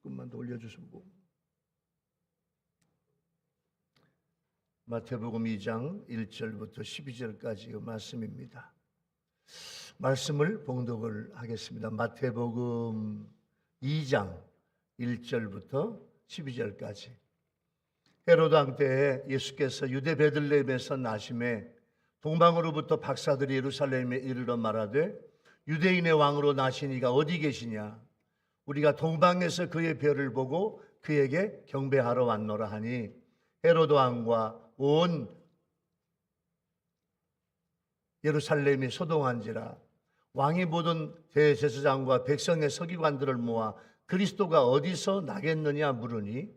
조금만 더 올려주시고. 마태복음 2장 1절부터 12절까지의 말씀입니다. 말씀을 봉독을 하겠습니다. 마태복음 2장 1절부터 12절까지. 헤로드 왕 때에 예수께서 유대 베들레헴에서 나심에 동방으로부터 박사들이 예루살렘에 이르러 말하되 유대인의 왕으로 나신 이가 어디 계시냐? 우리가 동방에서 그의 별을 보고 그에게 경배하러 왔노라 하니 헤로드 왕과 온 예루살렘이 소동한지라. 왕이 모든 대제사장과 백성의 서기관들을 모아 그리스도가 어디서 나겠느냐 물으니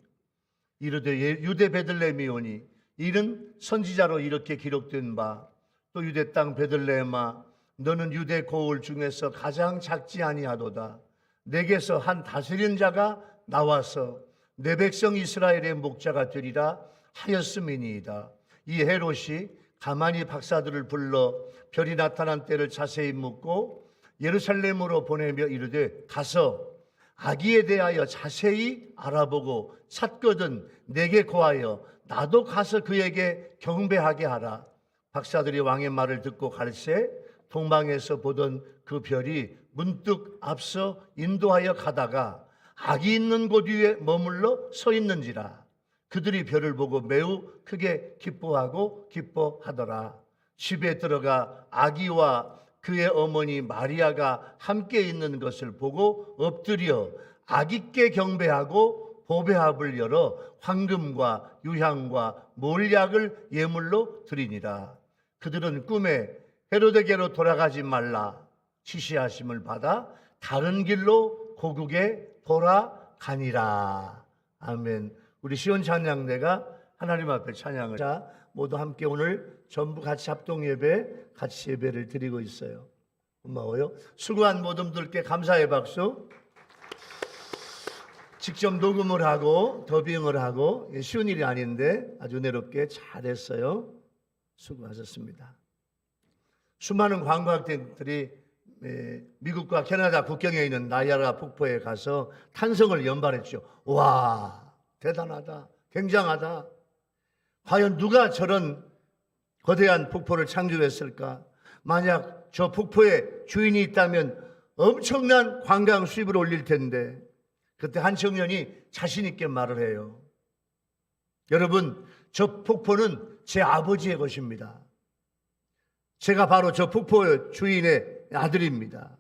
이르되 유대 베들레헴이오니 이는 선지자로 이렇게 기록된 바 또 유대 땅 베들레헴아 너는 유대 고을 중에서 가장 작지 아니하도다. 내게서 한 다스리는 자가 나와서 내 백성 이스라엘의 목자가 되리라 하였음이니이다. 이 헤롯이 가만히 박사들을 불러 별이 나타난 때를 자세히 묻고 예루살렘으로 보내며 이르되 가서 아기에 대하여 자세히 알아보고 찾거든 내게 고하여 나도 가서 그에게 경배하게 하라. 박사들이 왕의 말을 듣고 갈새 동방에서 보던 그 별이 문득 앞서 인도하여 가다가 아기 있는 곳 위에 머물러 서 있는지라. 그들이 별을 보고 매우 크게 기뻐하고 기뻐하더라. 집에 들어가 아기와 그의 어머니 마리아가 함께 있는 것을 보고 엎드려 아기께 경배하고 보배합을 열어 황금과 유향과 몰약을 예물로 드리니라. 그들은 꿈에 헤로데게로 돌아가지 말라 지시하심을 받아 다른 길로 고국에 돌아가니라. 아멘. 우리 시온 찬양대가 하나님 앞에 찬양을 자 모두 함께 오늘 전부 같이 합동 예배 같이 예배를 드리고 있어요. 고마워요. 수고한 모든 분들께 감사의 박수. 직접 녹음을 하고 더빙을 하고 쉬운 일이 아닌데 아주 은혜롭게 잘했어요. 수고하셨습니다. 수많은 관광객들이 미국과 캐나다 국경에 있는 나이아가라 폭포에 가서 탄성을 연발했죠. 와, 대단하다, 굉장하다. 과연 누가 저런 거대한 폭포를 창조했을까? 만약 저 폭포에 주인이 있다면 엄청난 관광 수입을 올릴 텐데. 그때 한 청년이 자신 있게 말을 해요. 여러분, 저 폭포는 제 아버지의 것입니다. 제가 바로 저 폭포의 주인의 아들입니다.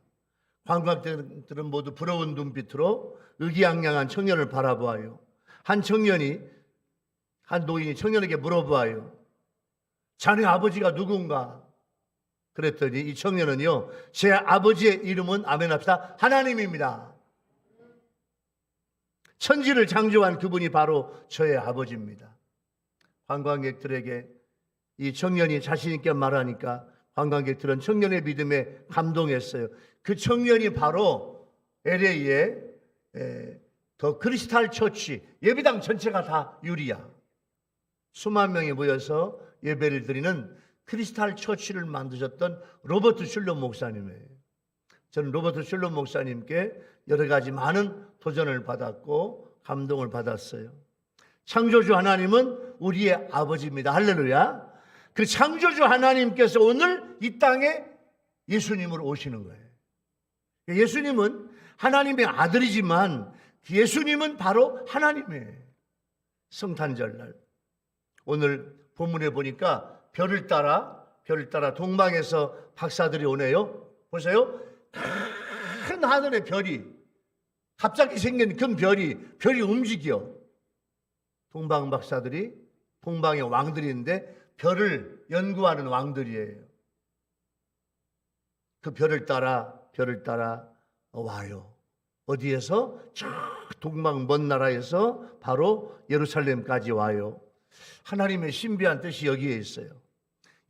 관광객들은 모두 부러운 눈빛으로 의기양양한 청년을 바라보아요. 한 노인이 청년에게 물어보아요. 자네 아버지가 누군가? 그랬더니 이 청년은요, 제 아버지의 이름은 아멘합시다, 하나님입니다. 천지를 창조한 그분이 바로 저의 아버지입니다. 관광객들에게 이 청년이 자신 있게 말하니까 관광객들은 청년의 믿음에 감동했어요. 그 청년이 바로 LA의 더 크리스탈 처치, 예배당 전체가 다 유리야. 수만 명이 모여서 예배를 드리는 크리스탈 처치를 만드셨던 로버트 슐럼 목사님이에요. 저는 로버트 슐럼 목사님께 여러 가지 많은 도전을 받았고 감동을 받았어요. 창조주 하나님은 우리의 아버지입니다. 할렐루야. 그 창조주 하나님께서 오늘 이 땅에 예수님으로 오시는 거예요. 예수님은 하나님의 아들이지만 예수님은 바로 하나님이에요. 성탄절날 오늘 본문에 보니까 별을 따라 동방에서 박사들이 오네요. 보세요. 큰 하늘의 별이 갑자기 생긴 큰 별이 움직여. 동방 박사들이 동방의 왕들인데 별을 연구하는 왕들이에요. 그 별을 따라 와요. 어디에서? 저 동방 먼 나라에서 바로 예루살렘까지 와요. 하나님의 신비한 뜻이 여기에 있어요.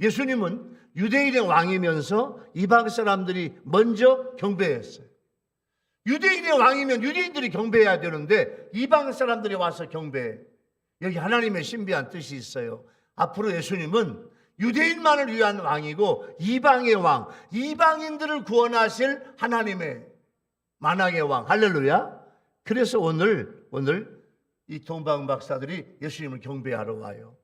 예수님은 유대인의 왕이면서 이방 사람들이 먼저 경배했어요. 유대인의 왕이면 유대인들이 경배해야 되는데 이방 사람들이 와서 경배해. 여기 하나님의 신비한 뜻이 있어요. 앞으로 예수님은 유대인만을 위한 왕이고 이방의 왕, 이방인들을 구원하실 하나님의 만왕의 왕. 할렐루야. 그래서 오늘 이 동방 박사들이 예수님을 경배하러 와요.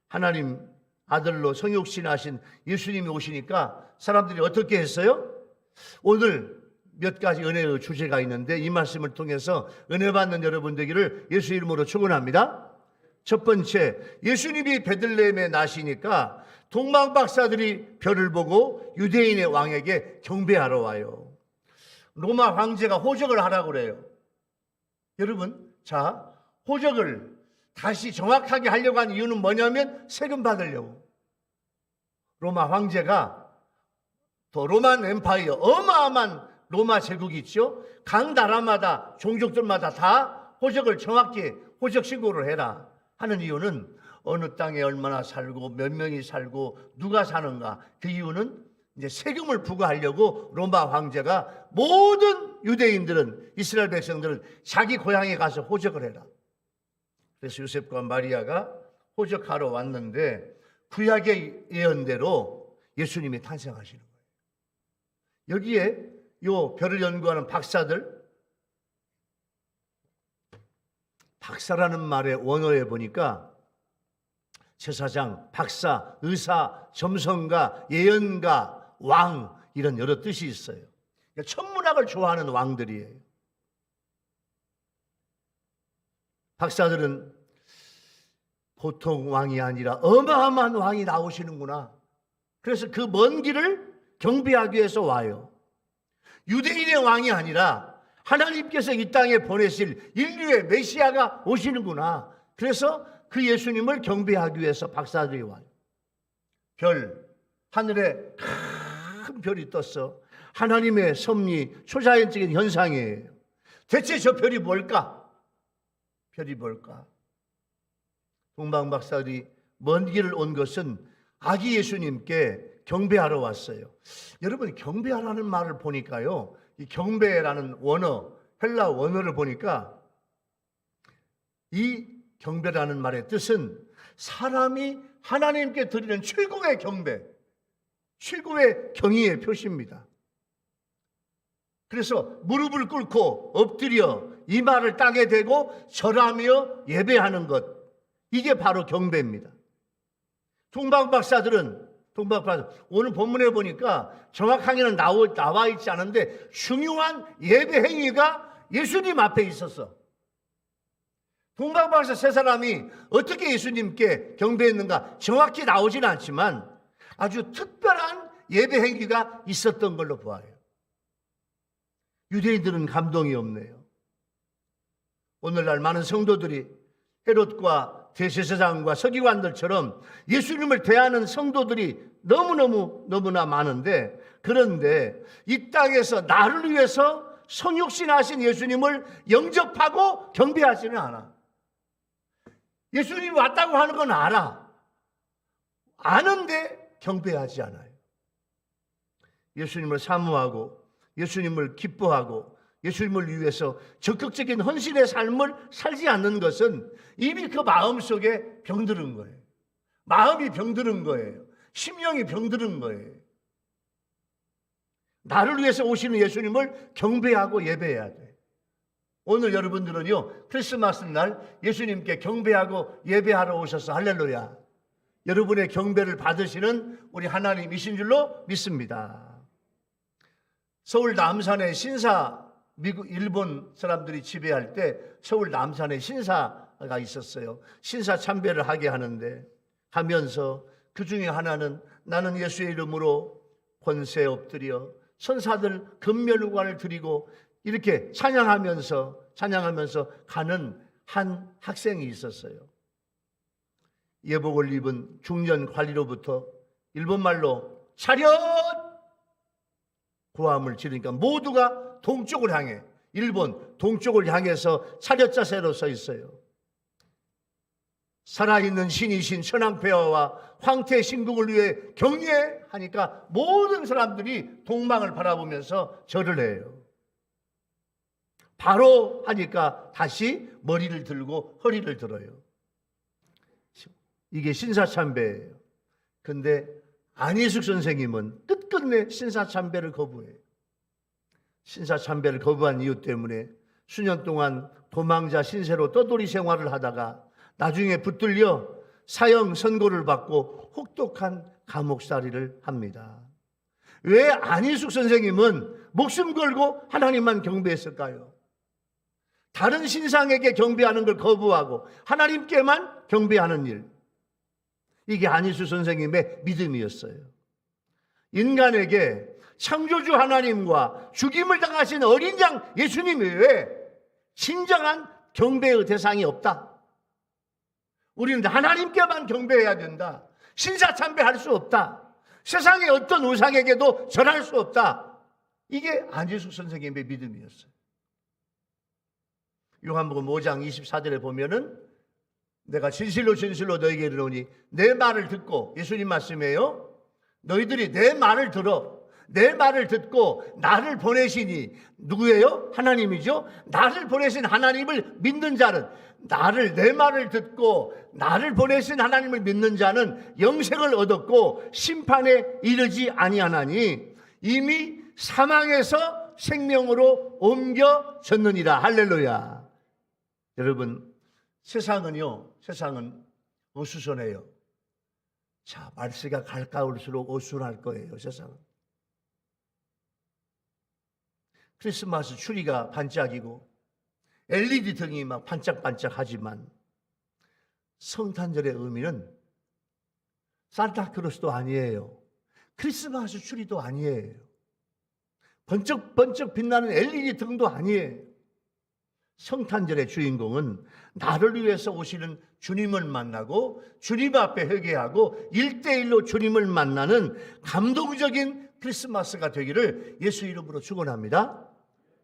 하나님 아들로 성육신하신 예수님이 오시니까 사람들이 어떻게 했어요? 오늘 몇 가지 은혜의 주제가 있는데 이 말씀을 통해서 은혜 받는 여러분 되기를 예수 이름으로 축원합니다. 첫 번째, 예수님이 베들레헴에 나시니까 동방 박사들이 별을 보고 유대인의 왕에게 경배하러 와요. 로마 황제가 호적을 하라고 그래요. 여러분, 자, 호적을 다시 정확하게 하려고 한 이유는 뭐냐면 세금 받으려고. 로마 황제가 또 로만 엠파이어, 어마어마한 로마 제국이 있죠. 각 나라마다 종족들마다 다 호적을 정확히 호적 신고를 해라 하는 이유는 어느 땅에 얼마나 살고 몇 명이 살고 누가 사는가, 그 이유는 이제 세금을 부과하려고 로마 황제가 모든 유대인들은, 이스라엘 백성들은 자기 고향에 가서 호적을 해라. 그래서 요셉과 마리아가 호적하러 왔는데 구약의 예언대로 예수님이 탄생하시는 거예요. 여기에 요 별을 연구하는 박사라는 말의 원어에 보니까 제사장, 박사, 의사, 점성가, 예언가, 왕, 이런 여러 뜻이 있어요. 그러니까 천문학을 좋아하는 왕들이에요. 박사들은 보통 왕이 아니라 어마어마한 왕이 나오시는구나. 그래서 그 먼 길을 경배하기 위해서 와요. 유대인의 왕이 아니라 하나님께서 이 땅에 보내실 인류의 메시아가 오시는구나. 그래서 그 예수님을 경배하기 위해서 박사들이 와요. 별, 하늘에 큰 별이 떴어. 하나님의 섭리, 초자연적인 현상이에요. 대체 저 별이 뭘까? 별이 뭘까? 동방 박사들이 먼 길을 온 것은 아기 예수님께 경배하러 왔어요. 여러분, 경배하라는 말을 보니까요, 이 경배라는 원어, 헬라 원어를 보니까 이 경배라는 말의 뜻은 사람이 하나님께 드리는 최고의 경배, 최고의 경의의 표시입니다. 그래서 무릎을 꿇고 엎드려 이마를 땅에 대고 절하며 예배하는 것, 이게 바로 경배입니다. 동방 박사들은 오늘 본문에 보니까 정확하게는 나와 있지 않은데 중요한 예배 행위가 예수님 앞에 있었어. 동방 박사 세 사람이 어떻게 예수님께 경배했는가 정확히 나오지는 않지만 아주 특별한 예배 행위가 있었던 걸로 보아요. 유대인들은 감동이 없네요. 오늘날 많은 성도들이 헤롯과 대제사장과 서기관들처럼 예수님을 대하는 성도들이 너무나 많은데, 그런데 이 땅에서 나를 위해서 성육신하신 예수님을 영접하고 경배하지는 않아. 예수님이 왔다고 하는 건 알아. 아는데 경배하지 않아요. 예수님을 사모하고 예수님을 기뻐하고 예수님을 위해서 적극적인 헌신의 삶을 살지 않는 것은 이미 그 마음속에 병들은 거예요. 마음이 병들은 거예요. 심령이 병들은 거예요. 나를 위해서 오시는 예수님을 경배하고 예배해야 돼. 오늘 여러분들은요, 크리스마스 날 예수님께 경배하고 예배하러 오셔서 할렐루야. 여러분의 경배를 받으시는 우리 하나님이신 줄로 믿습니다. 서울 남산의 미국, 일본 사람들이 지배할 때 서울 남산에 신사가 있었어요. 신사 참배를 하게 하면서 그 중에 하나는 나는 예수의 이름으로 권세 엎드려 천사들 금면우관을 드리고 이렇게 찬양하면서 가는 한 학생이 있었어요. 예복을 입은 중년 관리로부터 일본말로 차렷! 고함을 지르니까 모두가 동쪽을 향해, 일본 동쪽을 향해서 차렷 자세로 서 있어요. 살아있는 신이신 천황폐하와 황태 신국을 위해 경례하니까 모든 사람들이 동방을 바라보면서 절을 해요. 바로 하니까 다시 머리를 들고 허리를 들어요. 이게 신사참배예요. 근데 안희숙 선생님은 끝끝내 신사참배를 거부해요. 신사참배를 거부한 이유 때문에 수년 동안 도망자 신세로 떠돌이 생활을 하다가 나중에 붙들려 사형 선고를 받고 혹독한 감옥살이를 합니다. 왜 안희숙 선생님은 목숨 걸고 하나님만 경배했을까요? 다른 신상에게 경배하는 걸 거부하고 하나님께만 경배하는 일, 이게 안희숙 선생님의 믿음이었어요. 인간에게 창조주 하나님과 죽임을 당하신 어린 양 예수님 외에 진정한 경배의 대상이 없다. 우리는 하나님께만 경배해야 된다. 신사참배할 수 없다. 세상의 어떤 우상에게도 절할 수 없다. 이게 안희숙 선생님의 믿음이었어요. 요한복음 5장 24절에 보면은 내가 진실로 진실로 너에게 이르노니 내 말을 듣고, 예수님 말씀이에요. 너희들이 내 말을 들어, 내 말을 듣고 나를 보내시니, 누구예요? 하나님이죠. 나를 보내신 하나님을 믿는 자는, 내 말을 듣고 나를 보내신 하나님을 믿는 자는 영생을 얻었고 심판에 이르지 아니하나니 이미 사망에서 생명으로 옮겨졌느니라. 할렐루야. 여러분, 세상은 어수선해요. 자, 말세가 가까울수록 어수선할 거예요. 세상은. 크리스마스 추리가 반짝이고 LED 등이 막 반짝반짝하지만 성탄절의 의미는 산타크로스도 아니에요. 크리스마스 추리도 아니에요. 번쩍번쩍 빛나는 LED 등도 아니에요. 성탄절의 주인공은 나를 위해서 오시는 주님을 만나고 주님 앞에 회개하고 1대1로 주님을 만나는 감동적인 크리스마스가 되기를 예수 이름으로 축원합니다.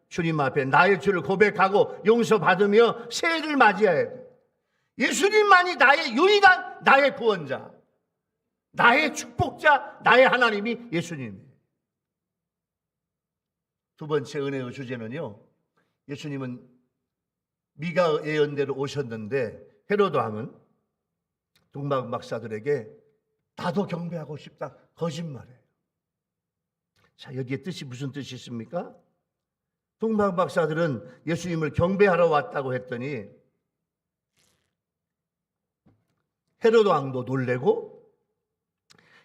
주님 앞에 나의 죄를 고백하고 용서받으며 새해를 맞이해야 돼. 예수님만이 나의 유일한 나의 구원자, 나의 축복자, 나의 하나님이 예수님이에요. 두 번째 은혜의 주제는요, 예수님은 미가 예언대로 오셨는데 헤로드 왕은 동방 박사들에게 나도 경배하고 싶다, 거짓말해요. 자, 여기에 뜻이 무슨 뜻이 있습니까? 동방 박사들은 예수님을 경배하러 왔다고 했더니 헤로드 왕도 놀래고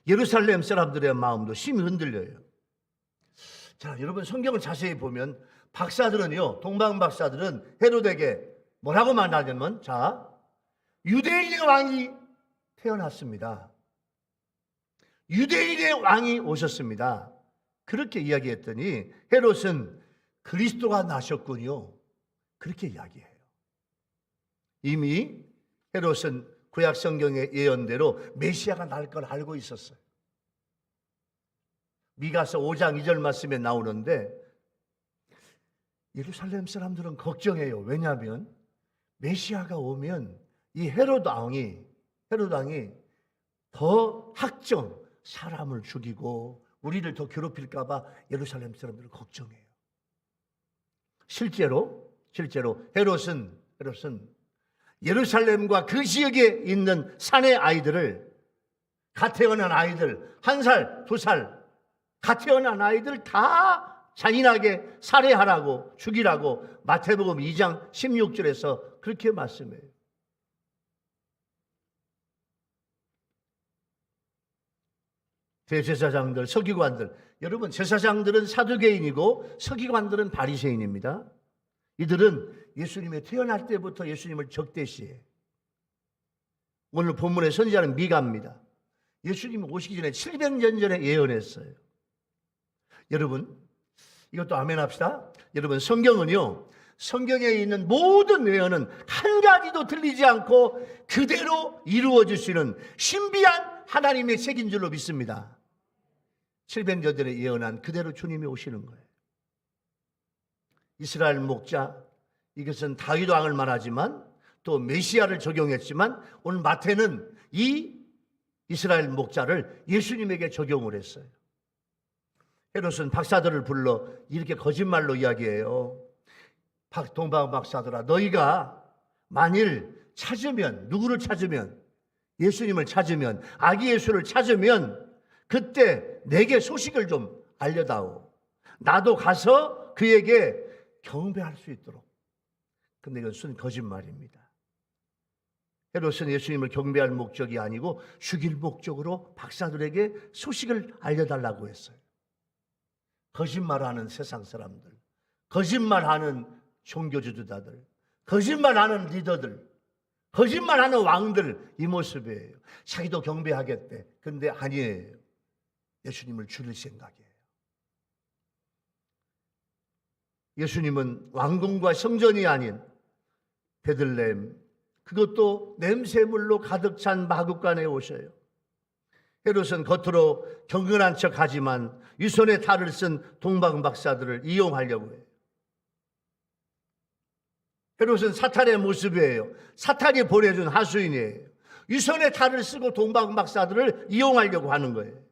예루살렘 사람들의 마음도 심히 흔들려요. 자, 여러분, 성경을 자세히 보면 박사들은요, 동방 박사들은 헤로드에게 뭐라고 말하냐면, 자, 유대인의 왕이 태어났습니다. 유대인의 왕이 오셨습니다. 그렇게 이야기했더니 헤롯은 그리스도가 나셨군요, 그렇게 이야기해요. 이미 헤롯은 구약 성경의 예언대로 메시아가 날 걸 알고 있었어요. 미가서 5장 2절 말씀에 나오는데 예루살렘 사람들은 걱정해요. 왜냐하면 메시아가 오면 이 헤롯 왕이 더 학정, 사람을 죽이고 우리를 더 괴롭힐까 봐 예루살렘 사람들은 걱정해요. 실제로 헤롯은 예루살렘과 그 지역에 있는 산의 아이들을, 갓 태어난 아이들, 1살, 2살 갓 태어난 아이들 다 잔인하게 살해하라고, 죽이라고 마태복음 2장 16절에서 그렇게 말씀해요. 대제사장들, 서기관들, 여러분, 제사장들은 사두개인이고 서기관들은 바리새인입니다. 이들은 예수님의 태어날 때부터 예수님을 적대시해요. 오늘 본문의 선지자는 미가입니다. 예수님이 오시기 전에 700년 전에 예언했어요. 여러분, 이것도 아멘 합시다. 여러분, 성경은요, 성경에 있는 모든 예언은 한 가지도 틀리지 않고 그대로 이루어질 수 있는 신비한 하나님의 책인 줄로 믿습니다. 700년 전에 예언한 그대로 주님이 오시는 거예요. 이스라엘 목자, 이것은 다윗 왕을 말하지만 또 메시아를 적용했지만 오늘 마태는 이 이스라엘 목자를 예수님에게 적용을 했어요. 헤롯은 박사들을 불러 이렇게 거짓말로 이야기해요. 동방 박사들아, 너희가 만일 찾으면, 누구를 찾으면, 예수님을 찾으면, 아기 예수를 찾으면 그때 내게 소식을 좀 알려다오. 나도 가서 그에게 경배할 수 있도록. 근데 이건 순 거짓말입니다. 헤롯은 예수님을 경배할 목적이 아니고 죽일 목적으로 박사들에게 소식을 알려달라고 했어요. 거짓말하는 세상 사람들, 거짓말하는 종교지도자들, 거짓말하는 리더들, 거짓말하는 왕들, 이 모습이에요. 자기도 경배하겠대. 근데 아니에요. 예수님을 죽일 생각이에요. 예수님은 왕궁과 성전이 아닌 베들레헴, 그것도 냄새물로 가득 찬 마구간에 오셔요. 헤롯은 겉으로 경건한 척하지만 위선의 탈을 쓴 동방 박사들을 이용하려고 해요. 헤롯은 사탄의 모습이에요. 사탄이 보내준 하수인이에요. 위선의 탈을 쓰고 동방 박사들을 이용하려고 하는 거예요.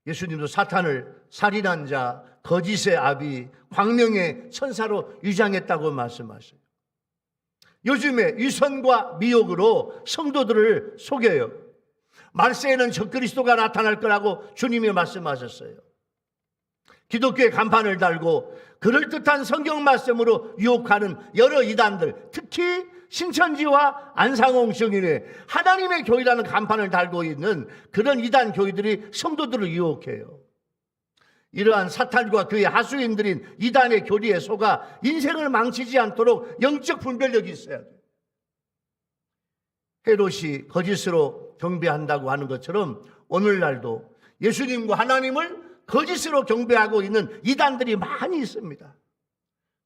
예수님도 사탄을 살인한 자, 거짓의 아비, 광명의 천사로 위장했다고 말씀하셔요. 요즘에 위선과 미혹으로 성도들을 속여요. 말세에는 적그리스도가 나타날 거라고 주님이 말씀하셨어요. 기독교의 간판을 달고 그럴듯한 성경 말씀으로 유혹하는 여러 이단들, 특히 신천지와 안상홍 증인의 하나님의 교회라는 간판을 달고 있는 그런 이단 교회들이 성도들을 유혹해요. 이러한 사탄과 그의 하수인들인 이단의 교리에 속아 인생을 망치지 않도록 영적 분별력이 있어야 돼요. 헤롯이 거짓으로 경배한다고 하는 것처럼 오늘날도 예수님과 하나님을 거짓으로 경배하고 있는 이단들이 많이 있습니다.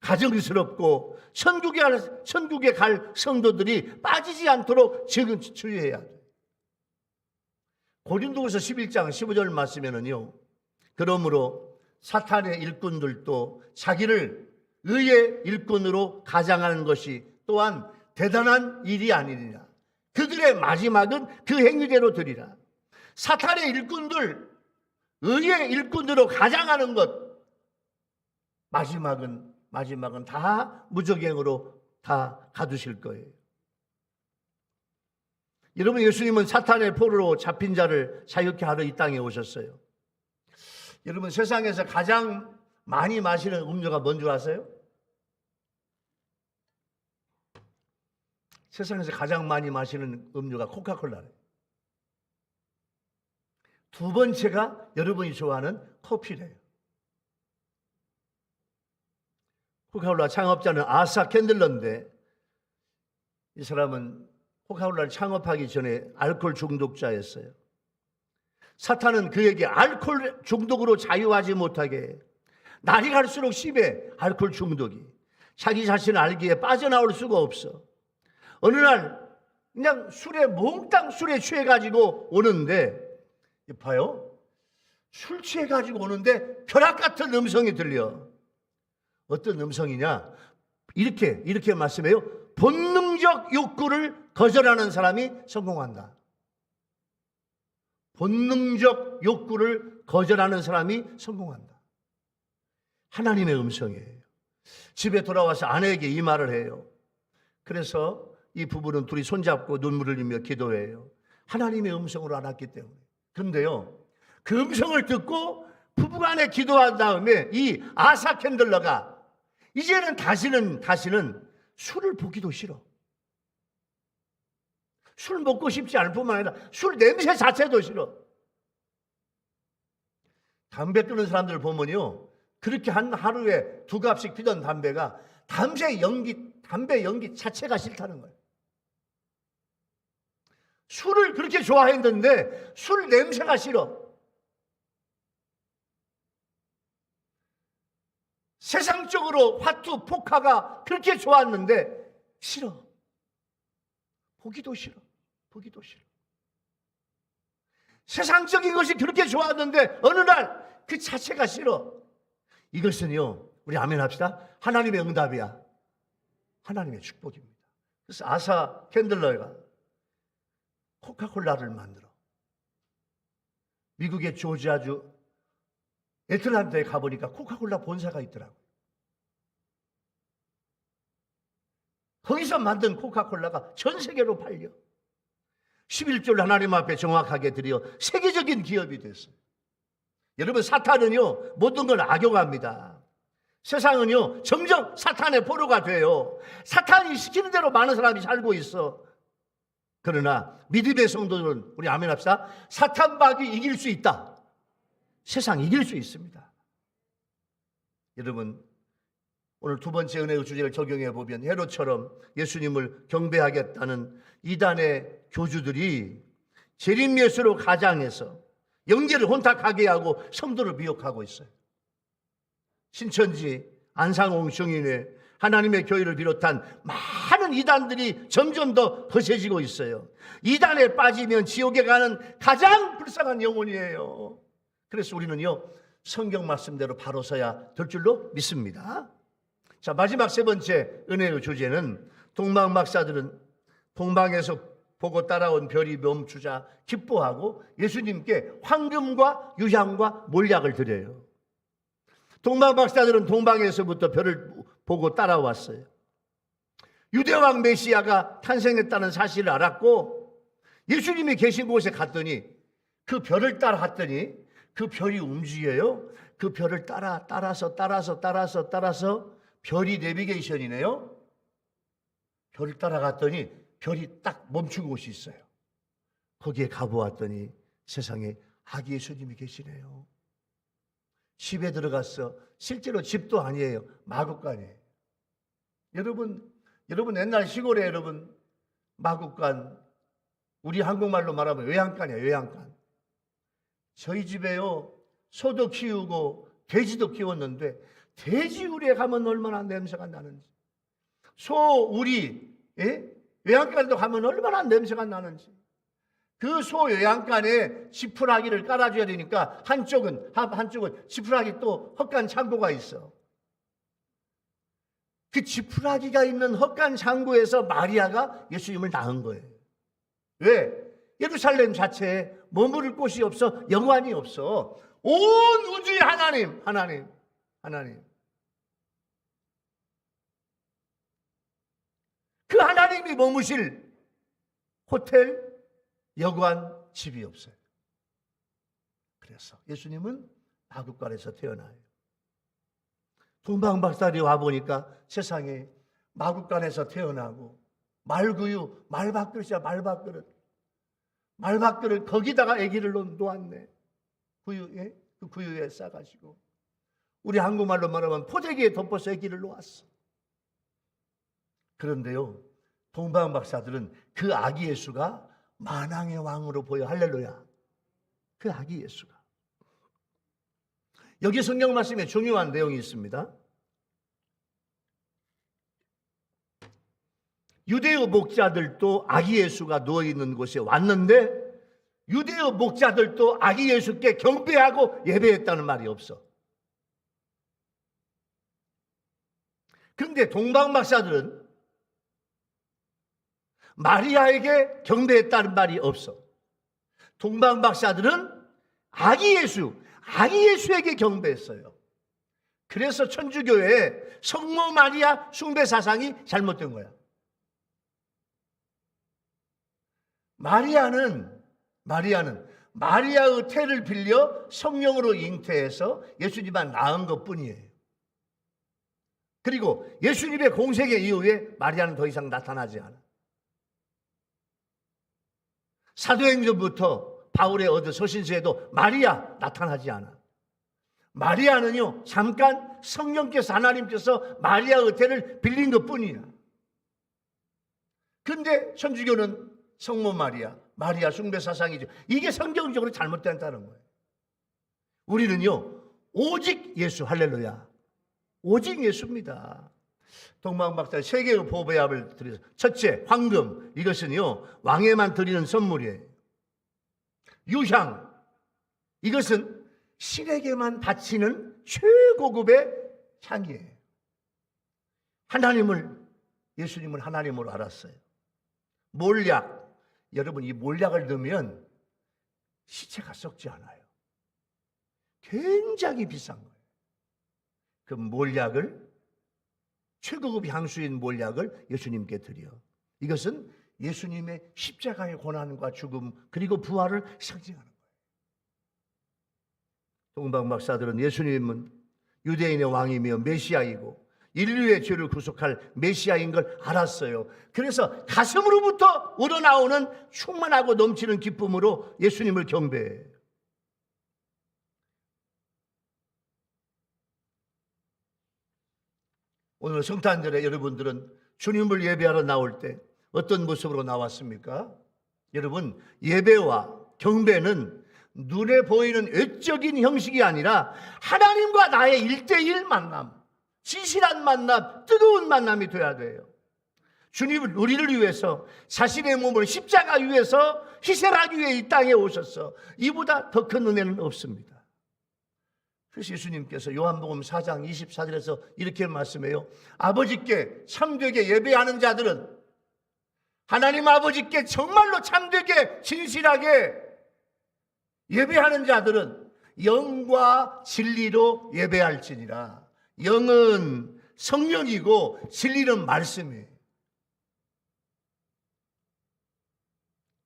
가정스럽고 천국에 갈 성도들이 빠지지 않도록 지금 주의해야 돼요. 고린도후서 11장 15절 말씀에는요, 그러므로 사탄의 일꾼들도 자기를 의의 일꾼으로 가장하는 것이 또한 대단한 일이 아니니라. 그들의 마지막은 그 행위대로 되리라. 사탄의 일꾼들, 의의 일꾼으로 가장하는 것, 마지막은 다 무적행으로 다 가두실 거예요. 여러분, 예수님은 사탄의 포로로 잡힌 자를 자유케 하러 이 땅에 오셨어요. 여러분, 세상에서 가장 많이 마시는 음료가 뭔 줄 아세요? 세상에서 가장 많이 마시는 음료가 코카콜라예요. 두 번째가 여러분이 좋아하는 커피래요. 코카콜라 창업자는 아사 캔들러인데, 이 사람은 코카콜라를 창업하기 전에 알코올 중독자였어요. 사탄은 그에게 알코올 중독으로 자유하지 못하게 해요. 날이 갈수록 심해, 알코올 중독이. 자기 자신을 알기에 빠져나올 수가 없어. 어느 날 그냥 몽땅 술에 취해가지고 오는데, 봐요, 술 취해가지고 오는데 벼락 같은 음성이 들려. 어떤 음성이냐, 이렇게 말씀해요. 본능적 욕구를 거절하는 사람이 성공한다. 본능적 욕구를 거절하는 사람이 성공한다. 하나님의 음성이에요. 집에 돌아와서 아내에게 이 말을 해요. 그래서 이 부부는 둘이 손잡고 눈물을 흘리며 기도해요. 하나님의 음성으로 알았기 때문에. 그런데요, 그 음성을 듣고 부부간에 기도한 다음에 이 아사 캔들러가 이제는 다시는 술을 보기도 싫어. 술 먹고 싶지 않을 뿐만 아니라 술 냄새 자체도 싫어. 담배 끊는 사람들 보면요, 그렇게 한 하루에 2갑씩 피던 담배가 담배 연기 자체가 싫다는 거예요. 술을 그렇게 좋아했는데 술 냄새가 싫어. 세상적으로 화투, 포카가 그렇게 좋았는데 싫어. 보기도 싫어. 세상적인 것이 그렇게 좋았는데 어느 날 그 자체가 싫어. 이것은요, 우리 아멘 합시다. 하나님의 응답이야. 하나님의 축복입니다. 그래서 아사 캔들러가 코카콜라를 만들어 미국의 조지아주 애틀랜타에 가보니까 코카콜라 본사가 있더라고요. 거기서 만든 코카콜라가 전 세계로 팔려 11조를 하나님 앞에 정확하게 드려 세계적인 기업이 됐어요. 여러분, 사탄은요 모든 걸 악용합니다. 세상은요 점점 사탄의 포로가 돼요. 사탄이 시키는 대로 많은 사람이 살고 있어. 그러나 믿음의 성도들은, 우리 아멘 합시다. 사탄밖에 이길 수 있다. 세상 이길 수 있습니다. 여러분, 오늘 두 번째 은혜의 주제를 적용해 보면 헤롯처럼 예수님을 경배하겠다는 이단의 교주들이 재림 예수로 가장해서 영계를 혼탁하게 하고 성도를 미혹하고 있어요. 신천지, 안상홍 성인회, 하나님의 교회를 비롯한 많은 이단들이 점점 더 거세지고 있어요. 이단에 빠지면 지옥에 가는 가장 불쌍한 영혼이에요. 그래서 우리는요 성경 말씀대로 바로 서야 될 줄로 믿습니다. 자, 마지막 세 번째 은혜의 주제는 동방 박사들은 동방에서 보고 따라온 별이 멈추자 기뻐하고 예수님께 황금과 유향과 몰약을 드려요. 동방 박사들은 동방에서부터 별을 보고 따라왔어요. 유대왕 메시아가 탄생했다는 사실을 알았고 예수님이 계신 곳에 갔더니 그 별을 따라 갔더니 그 별이 움직여요. 그 별을 따라서 별이 내비게이션이네요. 별을 따라갔더니 별이 딱 멈춘 곳이 있어요. 거기에 가보았더니 세상에 아기 예수님이 계시네요. 집에 들어갔어. 실제로 집도 아니에요. 마국간이에요. 여러분 옛날 시골에 여러분 마국간, 우리 한국말로 말하면 외양간이에요. 외양간. 저희 집에요 소도 키우고 돼지도 키웠는데 돼지 우리에 가면 얼마나 냄새가 나는지, 소 우리 외양간에도 가면 얼마나 냄새가 나는지. 그 소 외양간에 지푸라기를 깔아줘야 되니까 한쪽은 지푸라기 또 헛간 창고가 있어. 그 지푸라기가 있는 헛간 창고에서 마리아가 예수님을 낳은 거예요. 왜? 예루살렘 자체에 머무를 곳이 없어. 영안이 없어. 온 우주의 하나님. 그 하나님이 머무실 호텔, 여관, 집이 없어요. 그래서 예수님은 마국간에서 태어나요. 동방 박사들이 와보니까 세상에 마국간에서 태어나고 말구유, 말밥그릇이야. 말밥그릇 거기다가 아기를 놓았네. 구유에, 그 구유에 싸가지고 우리 한국말로 말하면 포대기에 덮어서 아기를 놓았어. 그런데요 동방 박사들은 그 아기 예수가 만왕의 왕으로 보여. 할렐루야. 그 아기 예수가. 여기 성경 말씀에 중요한 내용이 있습니다. 유대의 목자들도 아기 예수가 누워있는 곳에 왔는데 유대의 목자들도 아기 예수께 경배하고 예배했다는 말이 없어. 그런데 동방 박사들은 마리아에게 경배했다는 말이 없어. 동방 박사들은 아기 예수에게 경배했어요. 그래서 천주교의 성모 마리아 숭배 사상이 잘못된 거야. 마리아는 마리아의 태를 빌려 성령으로 잉태해서 예수님만 낳은 것뿐이에요. 그리고 예수님의 공생애 이후에 마리아는 더 이상 나타나지 않아. 사도행전부터 바울의 얻은 서신서에도 마리아 나타나지 않아. 마리아는요 잠깐 성령께서, 하나님께서 마리아의 태를 빌린 것뿐이야. 근데 천주교는 성모 마리아 숭배 사상이죠. 이게 성경적으로 잘못된다는 거예요. 우리는요 오직 예수, 할렐루야, 오직 예수입니다. 동방 박사 세 개의 보배합을 드려서, 첫째 황금, 이것은요 왕에만 드리는 선물이에요. 유향, 이것은 신에게만 바치는 최고급의 향이에요. 예수님을 하나님으로 알았어요. 몰약, 여러분 이 몰약을 넣으면 시체가 썩지 않아요. 굉장히 비싼 거예요. 그 몰약을, 최고급 향수인 몰약을 예수님께 드려. 이것은 예수님의 십자가의 고난과 죽음 그리고 부활을 상징하는 거예요. 동방 박사들은 예수님은 유대인의 왕이며 메시아이고 인류의 죄를 구속할 메시아인 걸 알았어요. 그래서 가슴으로부터 우러나오는 충만하고 넘치는 기쁨으로 예수님을 경배해요. 오늘 성탄절에 여러분들은 주님을 예배하러 나올 때 어떤 모습으로 나왔습니까? 여러분, 예배와 경배는 눈에 보이는 외적인 형식이 아니라 하나님과 나의 1:1 만남, 진실한 만남, 뜨거운 만남이 돼야 돼요. 주님은 우리를 위해서 자신의 몸을 십자가 위에서 희생하기 위해 이 땅에 오셨어. 이보다 더 큰 은혜는 없습니다. 그래서 예수님께서 요한복음 4장 24절에서 이렇게 말씀해요. 아버지께 참되게 예배하는 자들은, 하나님 아버지께 정말로 참되게 진실하게 예배하는 자들은 영과 진리로 예배할지니라. 영은 성령이고 진리는 말씀이에요.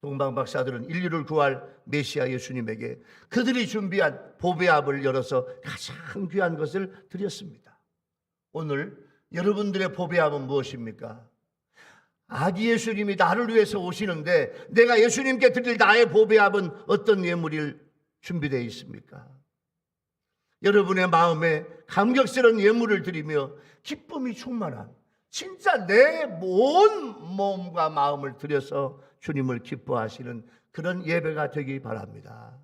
동방박사들은 인류를 구할 메시아 예수님에게 그들이 준비한 보배압을 열어서 가장 귀한 것을 드렸습니다. 오늘 여러분들의 보배압은 무엇입니까? 아기 예수님이 나를 위해서 오시는데 내가 예수님께 드릴 나의 보배압은 어떤 예물이 준비되어 있습니까? 여러분의 마음에 감격스러운 예물을 드리며 기쁨이 충만한, 진짜 내 온 몸과 마음을 들여서 주님을 기뻐하시는 그런 예배가 되기 바랍니다.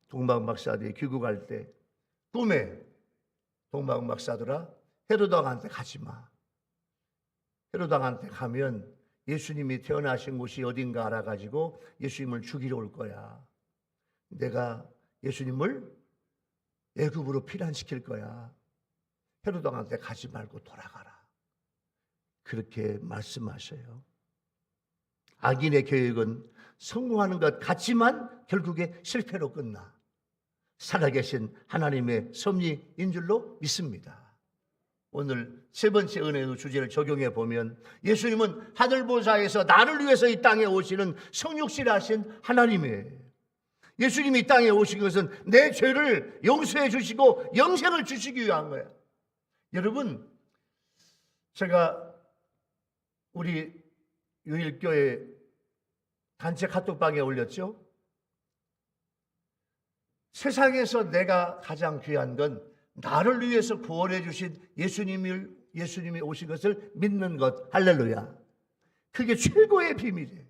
동방박사들이 귀국할 때 꿈에, 동방박사들아 헤로당한테 가지 마. 헤로당한테 가면 예수님이 태어나신 곳이 어딘가 알아가지고 예수님을 죽이러 올 거야. 내가 예수님을 애굽으로 피난시킬 거야. 헤로당한테 가지 말고 돌아가라. 그렇게 말씀하셔요. 악인의 계획은 성공하는 것 같지만 결국에 실패로 끝나. 살아계신 하나님의 섭리인 줄로 믿습니다. 오늘 세 번째 은혜의 주제를 적용해 보면 예수님은 하늘보좌에서 나를 위해서 이 땅에 오시는 성육신하신 하나님이에요. 예수님이 이 땅에 오신 것은 내 죄를 용서해 주시고 영생을 주시기 위한 거예요. 여러분, 제가 우리 유일교회 단체 카톡방에 올렸죠. 세상에서 내가 가장 귀한 건 나를 위해서 구원해 주신 예수님이 오신 것을 믿는 것. 할렐루야. 그게 최고의 비밀이에요.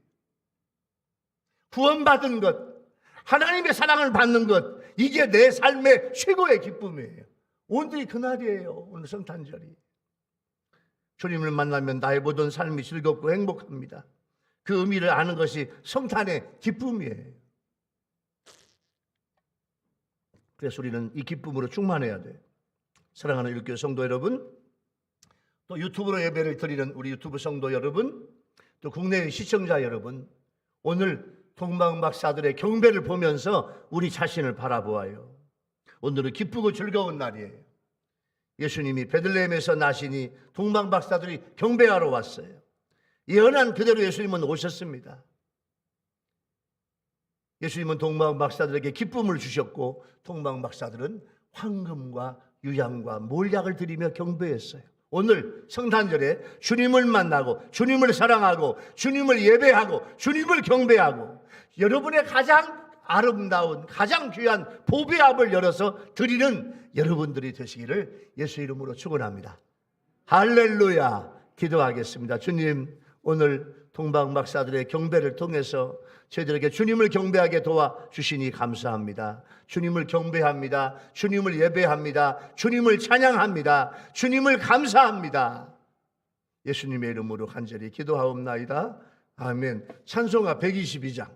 구원받은 것, 하나님의 사랑을 받는 것, 이게 내 삶의 최고의 기쁨이에요. 오늘이 그날이에요. 오늘 성탄절이. 주님을 만나면 나의 모든 삶이 즐겁고 행복합니다. 그 의미를 아는 것이 성탄의 기쁨이에요. 그래서 우리는 이 기쁨으로 충만해야 돼요. 사랑하는 일교회 성도 여러분, 또 유튜브로 예배를 드리는 우리 유튜브 성도 여러분, 또 국내의 시청자 여러분, 오늘 동방박사들의 경배를 보면서 우리 자신을 바라보아요. 오늘은 기쁘고 즐거운 날이에요. 예수님이 베들레헴에서 나시니 동방박사들이 경배하러 왔어요. 예언한 그대로 예수님은 오셨습니다. 예수님은 동방박사들에게 기쁨을 주셨고 동방박사들은 황금과 유향과 몰약을 드리며 경배했어요. 오늘 성탄절에 주님을 만나고 주님을 사랑하고 주님을 예배하고 주님을 경배하고 여러분의 가장 아름다운 가장 귀한 보배압을 열어서 드리는 여러분들이 되시기를 예수 이름으로 축원합니다. 할렐루야. 기도하겠습니다. 주님, 오늘 동방박사들의 경배를 통해서 저희들에게 주님을 경배하게 도와주시니 감사합니다. 주님을 경배합니다. 주님을 예배합니다. 주님을 찬양합니다. 주님을 감사합니다. 예수님의 이름으로 간절히 기도하옵나이다. 아멘. 찬송가 122장.